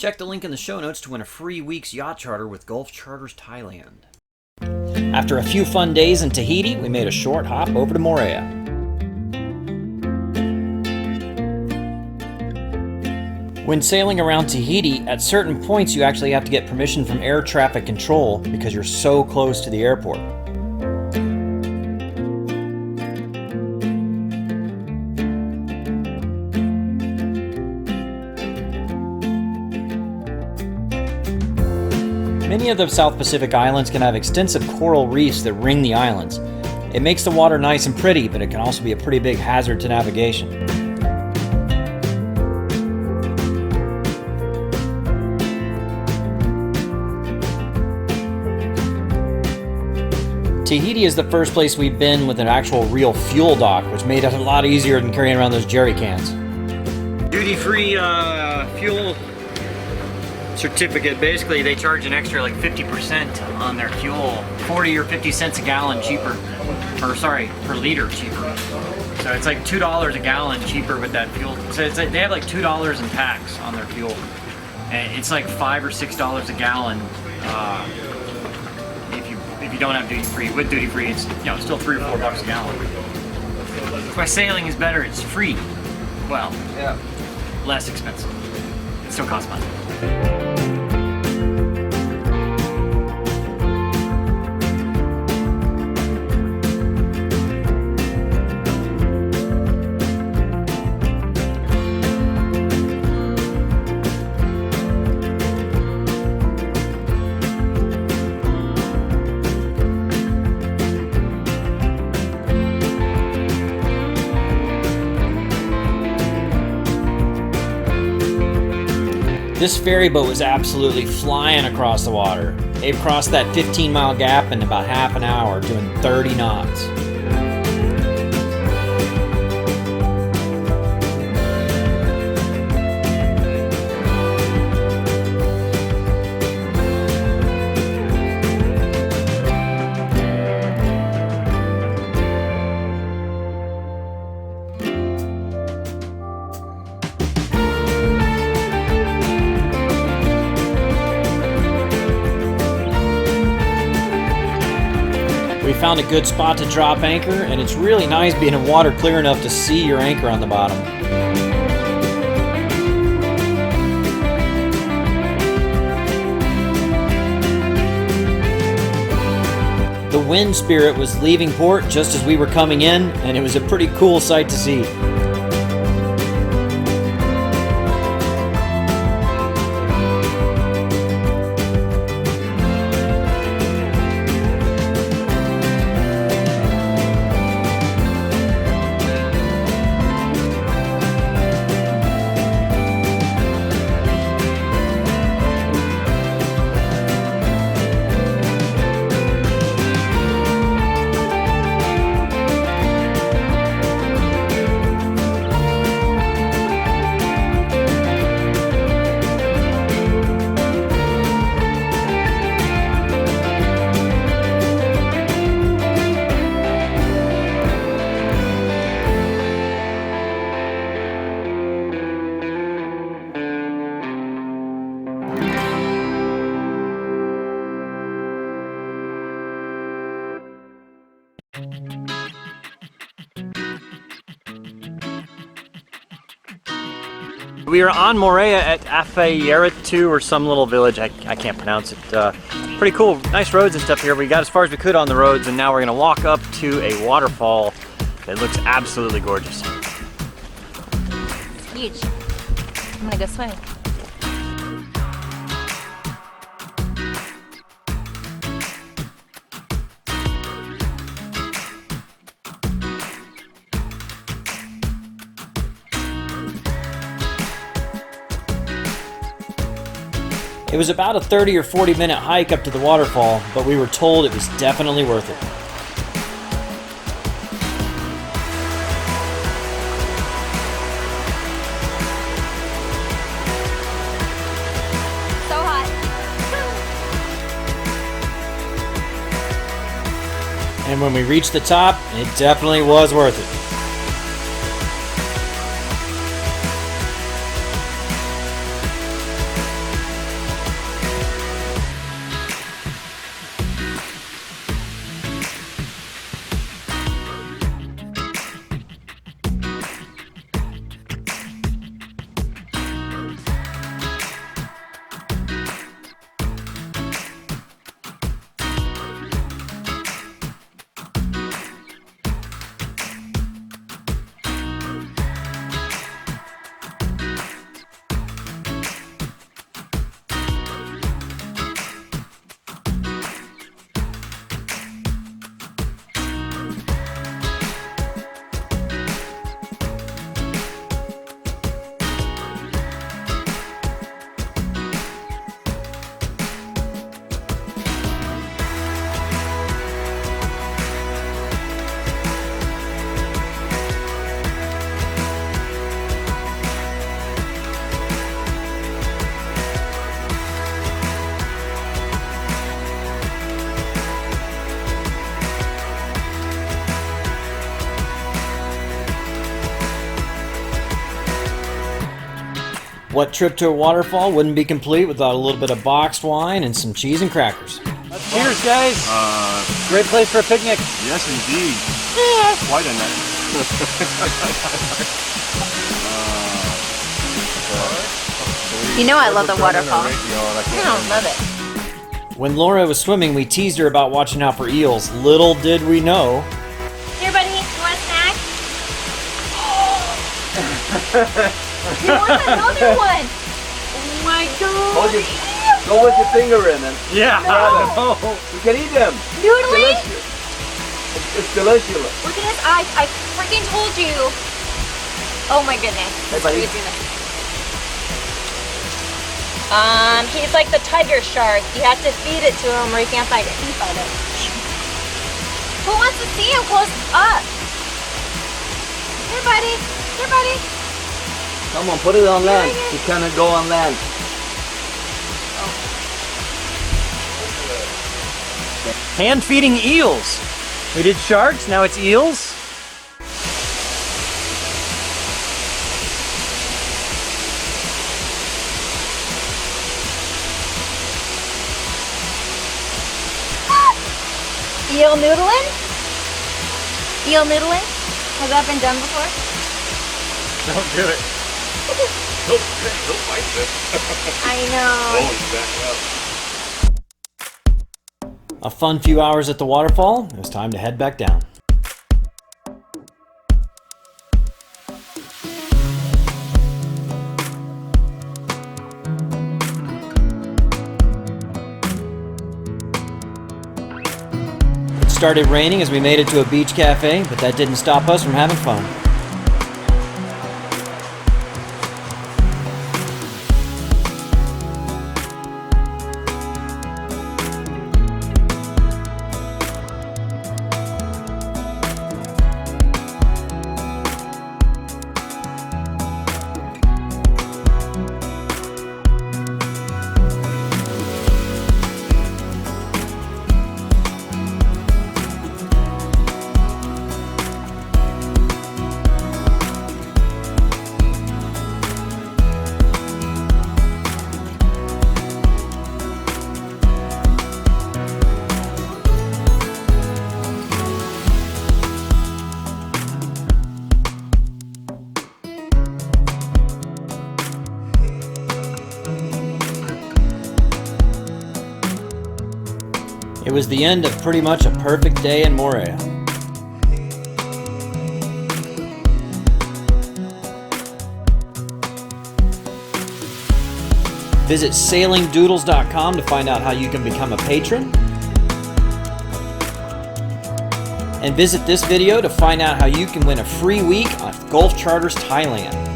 Check the link in the show notes to win a free week's yacht charter with Gulf Charters Thailand. After a few fun days in Tahiti, we made a short hop over to Moorea. When sailing around Tahiti, at certain points you actually have to get permission from air traffic control because you're so close to the airport. Many of the South Pacific islands can have extensive coral reefs that ring the islands. It makes the water nice and pretty, but it can also be a pretty big hazard to navigation. Tahiti is the first place we've been with an actual real fuel dock, which made it a lot easier than carrying around those jerry cans. Duty-free fuel certificate. Basically, they charge an extra like 50% on their fuel, 40 or 50 cents a gallon cheaper, or sorry, per liter cheaper. So it's like $2 a gallon cheaper with that fuel. So it's like they have like $2 in tax on their fuel, and it's like $5 or $6 a gallon. If you don't have duty free. With duty free, it's still $3 or $4 a gallon. That's why sailing is better. It's free. Well, yeah, less expensive. It still costs money. This ferry boat was absolutely flying across the water. They've crossed that 15-mile gap in about half an hour, doing 30 knots. We found a good spot to drop anchor, and it's really nice being in water clear enough to see your anchor on the bottom. The wind spirit was leaving port just as we were coming in, and it was a pretty cool sight to see. We are on Moorea at E54 or some little village. I can't pronounce it. Pretty cool, nice roads and stuff here. We got as far as we could on the roads, and now we're gonna walk up to a waterfall that looks absolutely gorgeous. It's huge. I'm gonna go swimming. It was about a 30 or 40 minute hike up to the waterfall, but we were told it was definitely worth it. So hot. And when we reached the top, it definitely was worth it. What trip to a waterfall wouldn't be complete without a little bit of boxed wine and some cheese and crackers. Cheers, guys! Great place for a picnic. Yes, indeed. Quite a night. You know I love the waterfall. I don't love it. When Laura was swimming, we teased her about watching out for eels. Little did we know. Here, buddy, you want a snack? You want another one? Oh my god. Go with your finger in them. Yeah. No. You can eat them. Noodling? It's delicious. Look at his eyes. I freaking told you. Oh my goodness. Hey, buddy. He's like the tiger shark. You have to feed it to him or he can't find teeth on it. Who wants to see him close up? Here, buddy. Here, buddy. Come on, put it on land. You cannot go on land. Hand feeding eels. We did sharks, now it's eels. Eel noodling? Eel noodling? Has that been done before? Don't do it. Don't fight this. I know. Oh, he's backing up. A fun few hours at the waterfall. It was time to head back down. It started raining as we made it to a beach cafe, but that didn't stop us from having fun. It was the end of pretty much a perfect day in Moorea. Visit sailingdoodles.com to find out how you can become a patron. And visit this video to find out how you can win a free week on Gulf Charters Thailand.